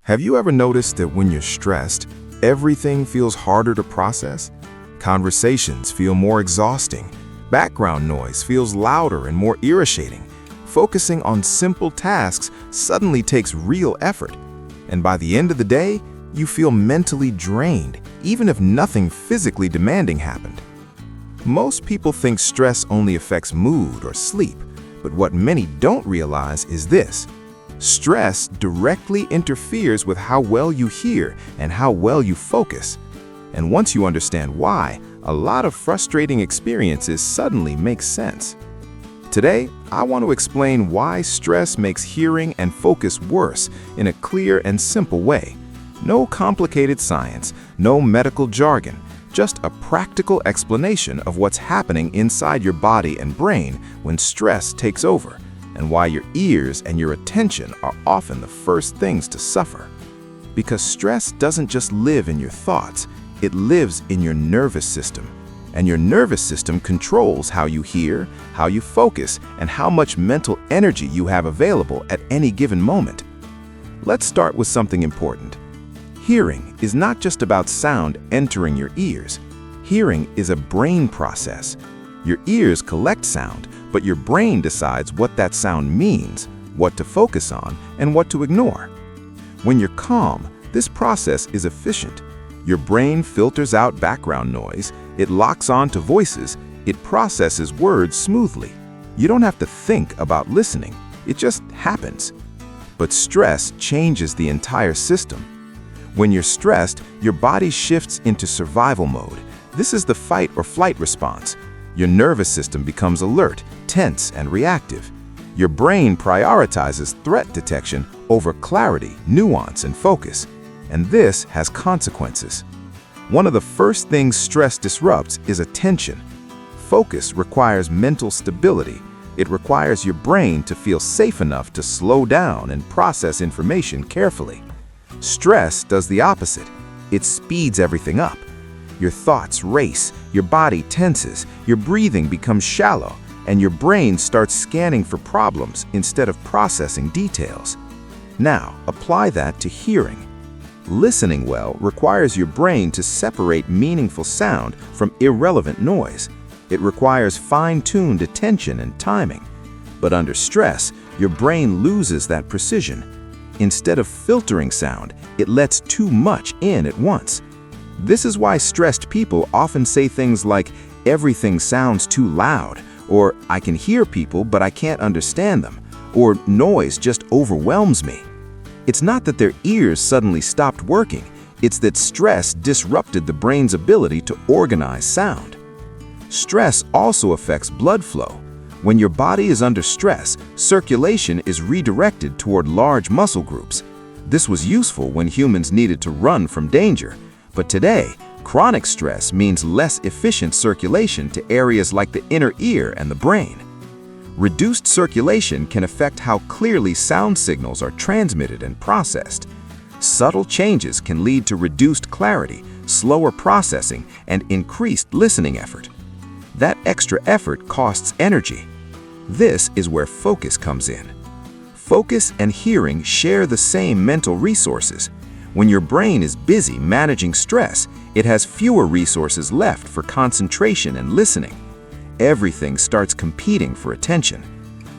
Have you ever noticed that when you're stressed, everything feels harder to process? Conversations feel more exhausting. Background noise feels louder and more irritating. Focusing on simple tasks suddenly takes real effort. And by the end of the day, you feel mentally drained, even if nothing physically demanding happened. Most people think stress only affects mood or sleep, but what many don't realize is this. Stress directly interferes with how well you hear and how well you focus. And once you understand why, a lot of frustrating experiences suddenly make sense. Today, I want to explain why stress makes hearing and focus worse in a clear and simple way. No complicated science, no medical jargon, just a practical explanation of what's happening inside your body and brain when stress takes over, and why your ears and your attention are often the first things to suffer. Because stress doesn't just live in your thoughts, it lives in your nervous system. And your nervous system controls how you hear, how you focus, and how much mental energy you have available at any given moment. Let's start with something important. Hearing is not just about sound entering your ears. Hearing is a brain process. Your ears collect sound, but your brain decides what that sound means, what to focus on, and what to ignore. When you're calm, this process is efficient. Your brain filters out background noise, it locks on to voices, it processes words smoothly. You don't have to think about listening, it just happens. But stress changes the entire system. When you're stressed, your body shifts into survival mode. This is the fight or flight response. Your nervous system becomes alert, tense, and reactive. Your brain prioritizes threat detection over clarity, nuance, and focus. And this has consequences. One of the first things stress disrupts is attention. Focus requires mental stability. It requires your brain to feel safe enough to slow down and process information carefully. Stress does the opposite. It speeds everything up. Your thoughts race, your body tenses, your breathing becomes shallow, and your brain starts scanning for problems instead of processing details. Now, apply that to hearing. Listening well requires your brain to separate meaningful sound from irrelevant noise. It requires fine-tuned attention and timing. But under stress, your brain loses that precision. Instead of filtering sound, it lets too much in at once. This is why stressed people often say things like, "Everything sounds too loud," or "I can hear people, but I can't understand them," or "Noise just overwhelms me." It's not that their ears suddenly stopped working, it's that stress disrupted the brain's ability to organize sound. Stress also affects blood flow. When your body is under stress, circulation is redirected toward large muscle groups. This was useful when humans needed to run from danger. But today, chronic stress means less efficient circulation to areas like the inner ear and the brain. Reduced circulation can affect how clearly sound signals are transmitted and processed. Subtle changes can lead to reduced clarity, slower processing, and increased listening effort. That extra effort costs energy. This is where focus comes in. Focus and hearing share the same mental resources. When your brain is busy managing stress, it has fewer resources left for concentration and listening. Everything starts competing for attention.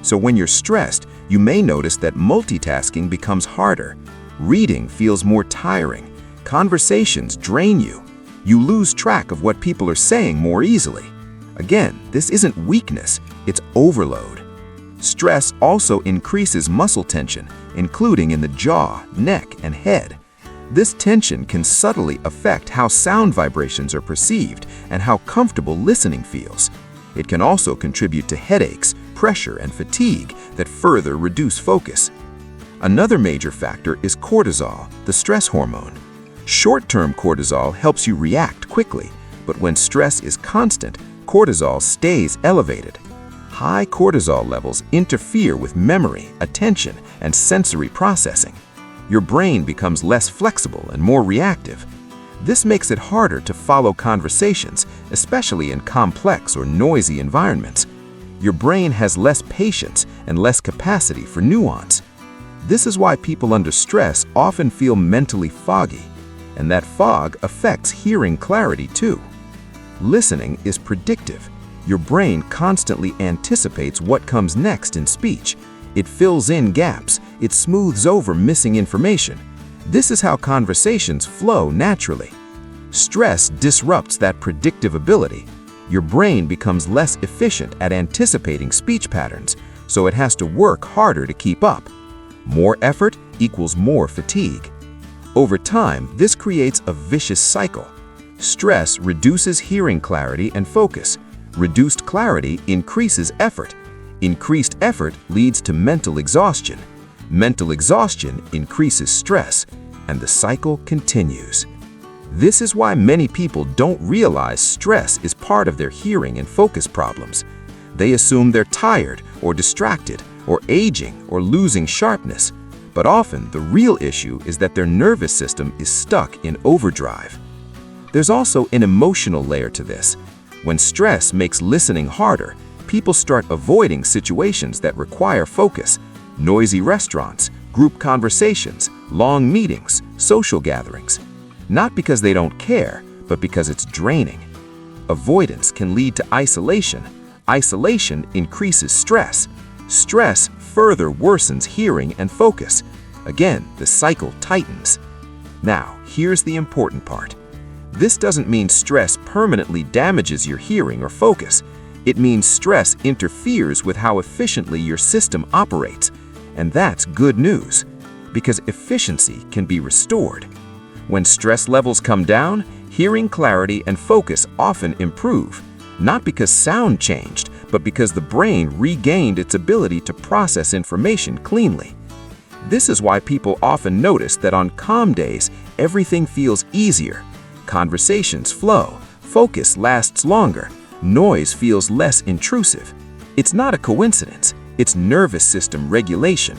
So when you're stressed, you may notice that multitasking becomes harder. Reading feels more tiring. Conversations drain you. You lose track of what people are saying more easily. Again, this isn't weakness, it's overload. Stress also increases muscle tension, including in the jaw, neck, and head. This tension can subtly affect how sound vibrations are perceived and how comfortable listening feels. It can also contribute to headaches, pressure, and fatigue that further reduce focus. Another major factor is cortisol, the stress hormone. Short-term cortisol helps you react quickly, but when stress is constant, cortisol stays elevated. High cortisol levels interfere with memory, attention, and sensory processing. Your brain becomes less flexible and more reactive. This makes it harder to follow conversations, especially in complex or noisy environments. Your brain has less patience and less capacity for nuance. This is why people under stress often feel mentally foggy, and that fog affects hearing clarity too. Listening is predictive. Your brain constantly anticipates what comes next in speech. It fills in gaps, it smooths over missing information. This is how conversations flow naturally. Stress disrupts that predictive ability. Your brain becomes less efficient at anticipating speech patterns, so it has to work harder to keep up. More effort equals more fatigue. Over time, this creates a vicious cycle. Stress reduces hearing clarity and focus. Reduced clarity increases effort. Increased effort leads to mental exhaustion. Mental exhaustion increases stress, and the cycle continues. This is why many people don't realize stress is part of their hearing and focus problems. They assume they're tired or distracted or aging or losing sharpness. But often, the real issue is that their nervous system is stuck in overdrive. There's also an emotional layer to this. When stress makes listening harder, people start avoiding situations that require focus. Noisy restaurants, group conversations, long meetings, social gatherings. Not because they don't care, but because it's draining. Avoidance can lead to isolation. Isolation increases stress. Stress further worsens hearing and focus. Again, the cycle tightens. Now, here's the important part. This doesn't mean stress permanently damages your hearing or focus. It means stress interferes with how efficiently your system operates. And that's good news, because efficiency can be restored. When stress levels come down, hearing clarity and focus often improve, not because sound changed, but because the brain regained its ability to process information cleanly. This is why people often notice that on calm days, everything feels easier. Conversations flow, focus lasts longer, noise feels less intrusive. It's not a coincidence, it's nervous system regulation.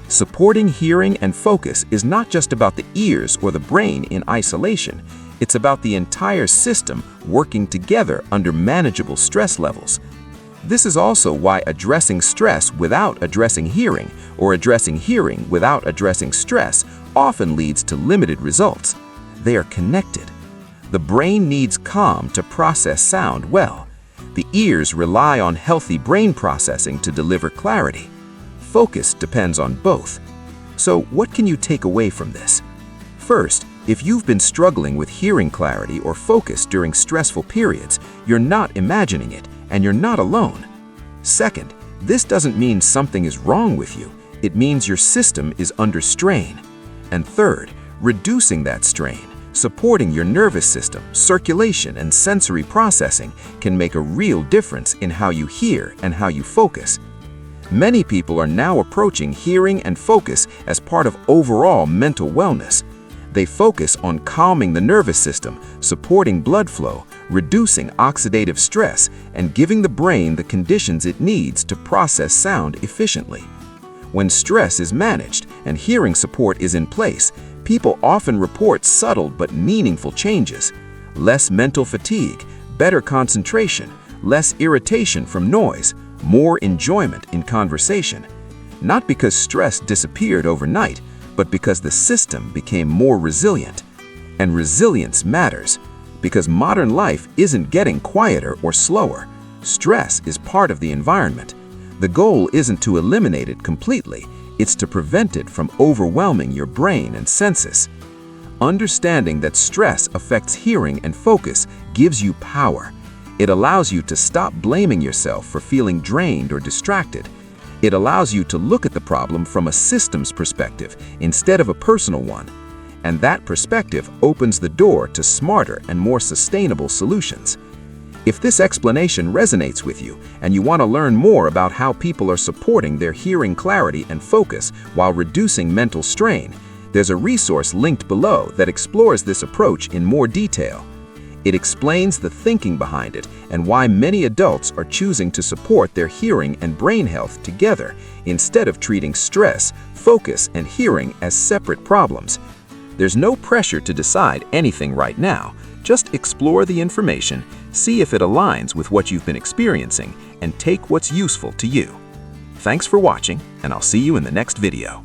Supporting hearing and focus is not just about the ears or the brain in isolation. It's about the entire system working together under manageable stress levels. This is also why addressing stress without addressing hearing, or addressing hearing without addressing stress, often leads to limited results. They are connected. The brain needs calm to process sound well. The ears rely on healthy brain processing to deliver clarity. Focus depends on both. So, what can you take away from this? First, if you've been struggling with hearing clarity or focus during stressful periods, you're not imagining it, and you're not alone. Second, this doesn't mean something is wrong with you. It means your system is under strain. And third, reducing that strain, supporting your nervous system, circulation, and sensory processing can make a real difference in how you hear and how you focus. Many people are now approaching hearing and focus as part of overall mental wellness. They focus on calming the nervous system, supporting blood flow, reducing oxidative stress, and giving the brain the conditions it needs to process sound efficiently. When stress is managed and hearing support is in place, people often report subtle but meaningful changes. Less mental fatigue, better concentration, less irritation from noise, more enjoyment in conversation. Not because stress disappeared overnight, but because the system became more resilient. And resilience matters, because modern life isn't getting quieter or slower. Stress is part of the environment. The goal isn't to eliminate it completely, it's to prevent it from overwhelming your brain and senses. Understanding that stress affects hearing and focus gives you power. It allows you to stop blaming yourself for feeling drained or distracted. It allows you to look at the problem from a systems perspective instead of a personal one. And that perspective opens the door to smarter and more sustainable solutions. If this explanation resonates with you and you want to learn more about how people are supporting their hearing clarity and focus while reducing mental strain, there's a resource linked below that explores this approach in more detail. It explains the thinking behind it and why many adults are choosing to support their hearing and brain health together instead of treating stress, focus, and hearing as separate problems. There's no pressure to decide anything right now. Just explore the information, see if it aligns with what you've been experiencing, and take what's useful to you. Thanks for watching, and I'll see you in the next video.